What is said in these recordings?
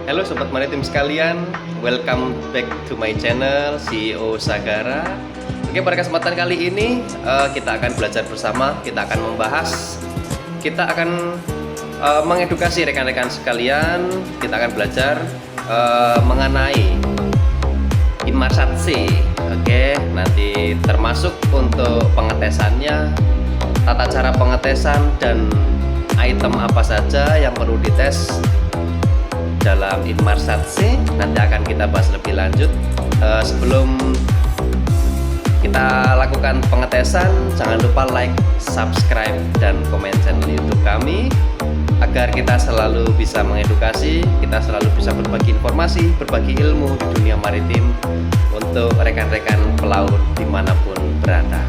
Halo Sobat Maritim sekalian, welcome back to my channel CEO Sagara. Oke, pada kesempatan kali ini kita akan belajar bersama, kita akan membahas, kita akan mengedukasi rekan-rekan sekalian. Kita akan belajar mengenai Inmarsat C. Oke, nanti termasuk untuk pengetesannya, tata cara pengetesan dan item apa saja yang perlu dites dalam Inmarsat C. Nanti akan kita bahas lebih lanjut. Sebelum kita lakukan pengetesan, jangan lupa like, subscribe, dan komen channel YouTube kami agar kita selalu bisa mengedukasi, kita selalu bisa berbagi informasi, berbagi ilmu di dunia maritim untuk rekan-rekan pelaut dimanapun berada.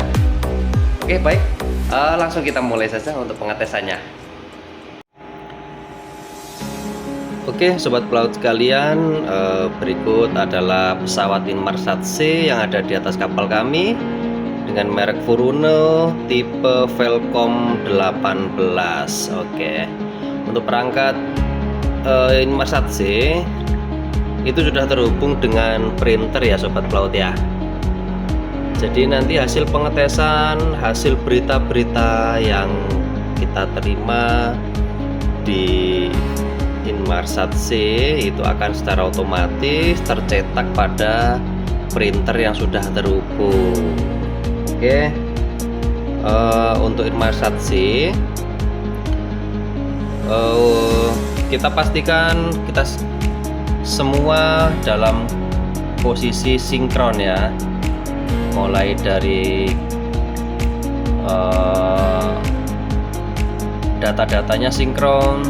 Oke, baik, langsung kita mulai saja untuk pengetesannya. Oke, sobat pelaut sekalian, berikut adalah pesawat Inmarsat C yang ada di atas kapal kami dengan merek Furuno tipe Velcom 18. Oke, untuk perangkat Inmarsat C itu sudah terhubung dengan printer ya sobat pelaut ya. Jadi nanti hasil pengetesan, hasil berita-berita yang kita terima di Inmarsat C itu akan secara otomatis tercetak pada printer yang sudah terhubung. Oke, untuk Inmarsat C kita pastikan kita semua dalam posisi sinkron ya, mulai dari data-datanya sinkron,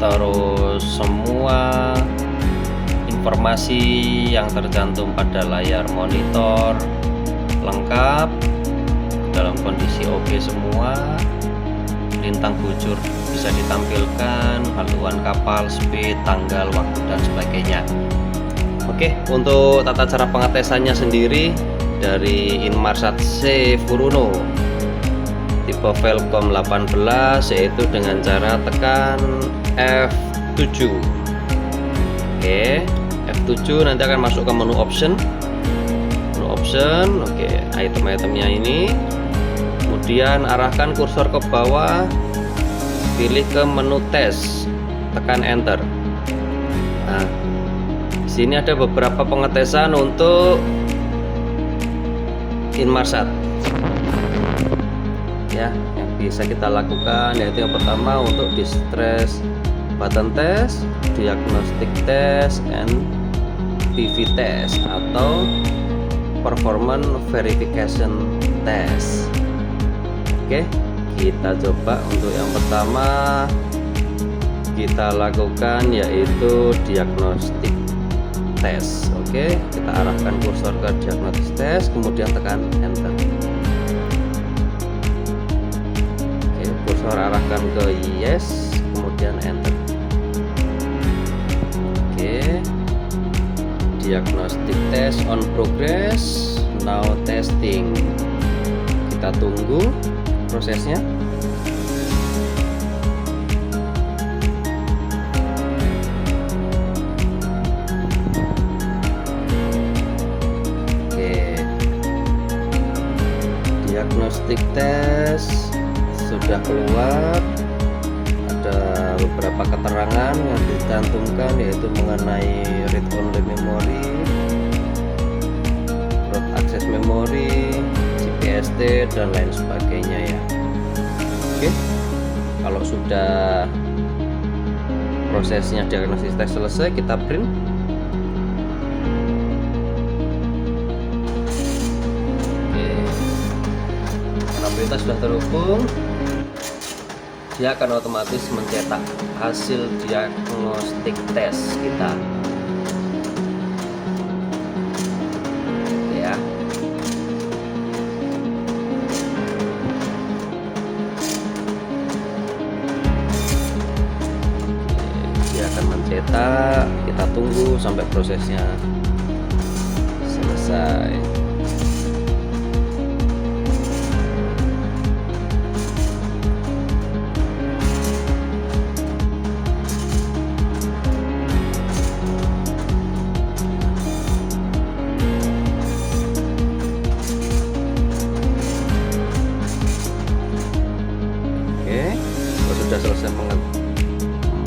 terus semua informasi yang tercantum pada layar monitor lengkap dalam kondisi oke semua, lintang bujur bisa ditampilkan, haluan kapal, speed, tanggal, waktu, dan sebagainya. Oke, untuk tata cara pengetesannya sendiri dari Inmarsat C Furuno tipe Velcom 18 yaitu dengan cara tekan F7. Oke, F7 nanti akan masuk ke menu option. Oke, item-itemnya ini. Kemudian arahkan kursor ke bawah, pilih ke menu tes, tekan enter. Nah, di sini ada beberapa pengetesan untuk Inmarsat ya, yang bisa kita lakukan yaitu yang pertama untuk distress button test, diagnostic test, and PV test atau performance verification test. Oke, kita coba untuk yang pertama kita lakukan yaitu diagnostic test. Oke, kita arahkan kursor ke diagnostic test, kemudian tekan enter. Oke, kursor arahkan ke yes, kemudian enter. Oke, diagnostic test on progress, now testing. Kita tunggu prosesnya. Diagnostic test sudah keluar, ada beberapa keterangan yang dicantumkan yaitu mengenai read only memory, root access memory, GPST, dan lain sebagainya ya. Oke, kalau sudah prosesnya diagnostic test selesai, kita print. Kita sudah terhubung, dia akan otomatis mencetak hasil diagnostik tes kita. Oke ya. Dia akan mencetak, kita tunggu sampai prosesnya selesai. sudah selesai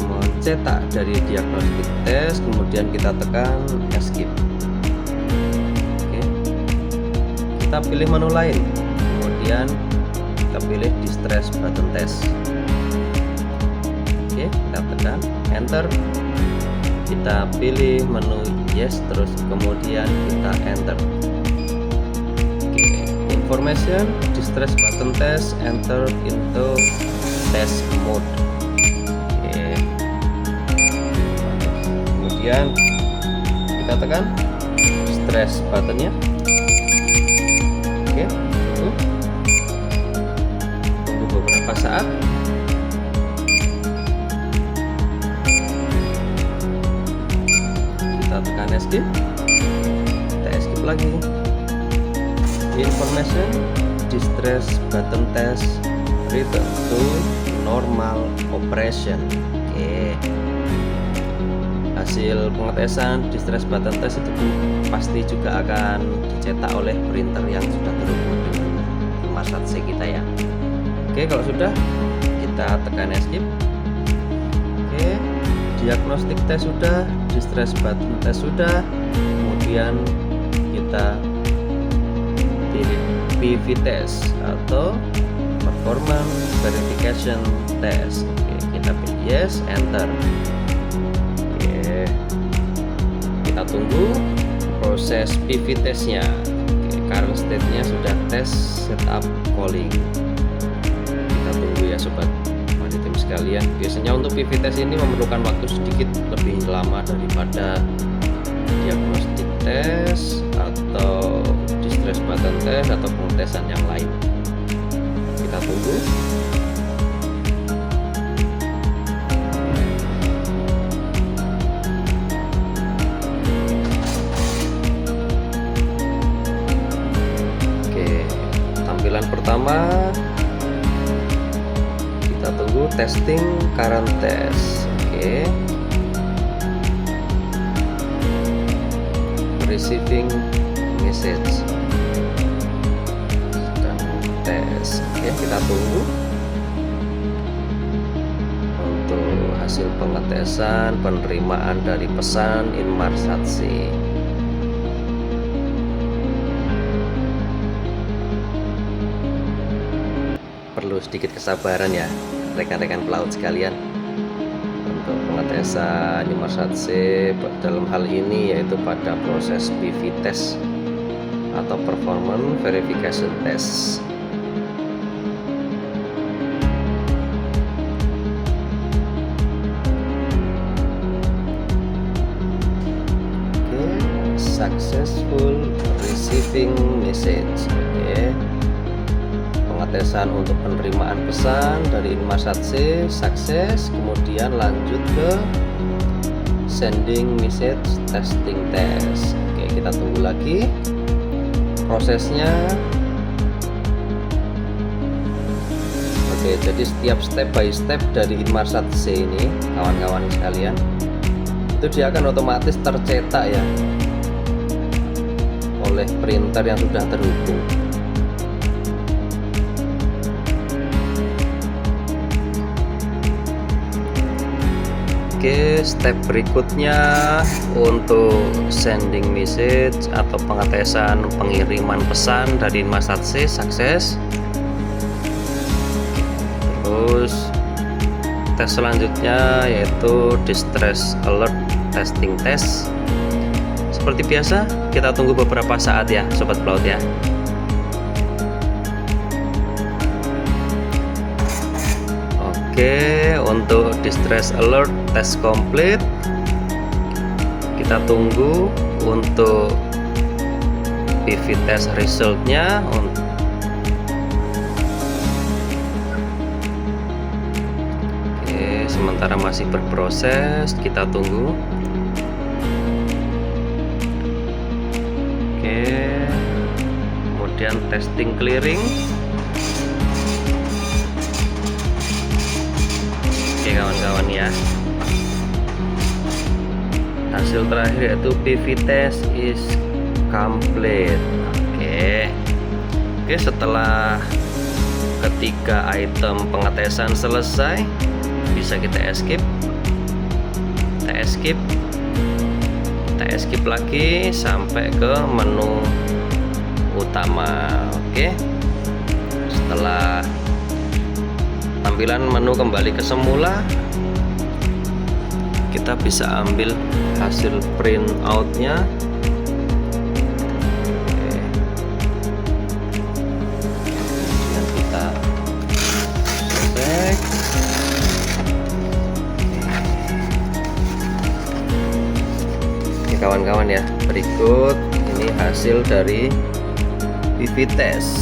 mencetak dari diagnostic test, kemudian kita tekan escape. Oke. Kita pilih menu lain, kemudian kita pilih distress button test. Oke, kita tekan enter. Kita pilih menu yes, terus kemudian kita enter. Information distress button test enter into test mode. Oke. Kemudian kita tekan stress buttonnya. Oke, tunggu beberapa saat. Kita tekan escape. Kita escape lagi. Information distress button test return to normal operation. Oke. Hasil pengetesan distress button test itu pasti juga akan dicetak oleh printer yang sudah terhubung dengan Inmarsat C kita ya. Oke, kalau sudah kita tekan escape. Oke, diagnostic test sudah, distress button test sudah, kemudian kita pilih PV test atau performance verification test. Oke, kita pilih yes, enter. Oke, kita tunggu proses PV testnya. Oke, current state-nya sudah test setup calling. Kita tunggu ya sobat maritim sekalian. Biasanya untuk PV test ini memerlukan waktu sedikit lebih lama daripada diagnostic test atau distress button test atau pengetesan yang lain. Kita tunggu. Oke, tampilan pertama kita tunggu testing current test. Oke, receiving message sedang tes. Oke, kita tunggu untuk hasil pengetesan penerimaan dari pesan Inmarsat C. Perlu sedikit kesabaran ya rekan-rekan pelaut sekalian untuk pengetesan Inmarsat C dalam hal ini, yaitu pada proses PV test atau performance verification test. Oke, successful receiving message. Oke, pengetesan untuk penerimaan pesan dari Inmarsat C sukses, kemudian lanjut ke sending message testing test. Oke, kita tunggu lagi prosesnya. Oke, jadi setiap step by step dari Inmarsat C ini kawan-kawan sekalian, itu dia akan otomatis tercetak ya oleh printer yang sudah terhubung. Oke, step berikutnya untuk sending message atau pengetesan pengiriman pesan dari Inmarsat C sukses. Terus tes selanjutnya yaitu distress alert testing test. Seperti biasa, kita tunggu beberapa saat ya sobat pelaut ya. Oke, untuk distress alert test complete. Kita tunggu untuk PV test resultnya. Oke, sementara masih berproses, kita tunggu. Oke, kemudian testing clearing. Oke kawan-kawan ya, hasil terakhir yaitu PV test is complete. Oke, setelah ketiga item pengetesan selesai, bisa kita escape, kita escape lagi sampai ke menu utama. Oke, setelah tampilan menu kembali ke semula, kita bisa ambil hasil print outnya. Kemudian kita back. Oke kawan-kawan ya, berikut ini hasil dari PV test.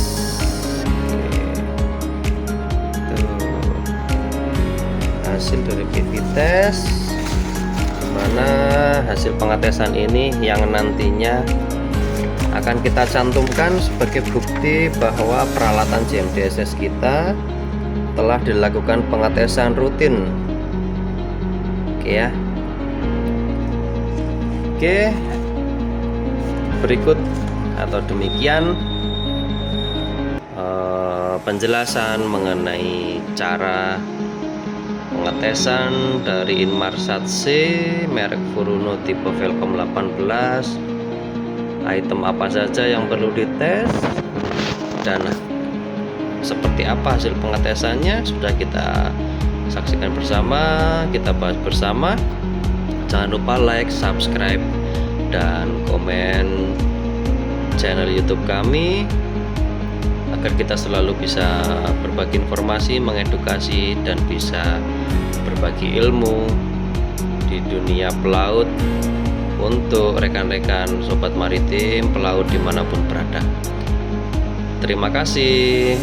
Hasil dari PV test, dimana hasil pengetesan ini yang nantinya akan kita cantumkan sebagai bukti bahwa peralatan JMDSS kita telah dilakukan pengetesan rutin. Oke ya. Oke, berikut atau demikian penjelasan mengenai cara pengetesan dari Inmarsat C merek Furuno tipe Velcom 18. Item apa saja yang perlu dites dan seperti apa hasil pengetesannya sudah kita saksikan bersama, kita bahas bersama. Jangan lupa like, subscribe, dan komen channel YouTube kami agar kita selalu bisa berbagi informasi, mengedukasi, dan bisa berbagi ilmu di dunia pelaut untuk rekan-rekan sobat maritim pelaut dimanapun berada. Terima kasih.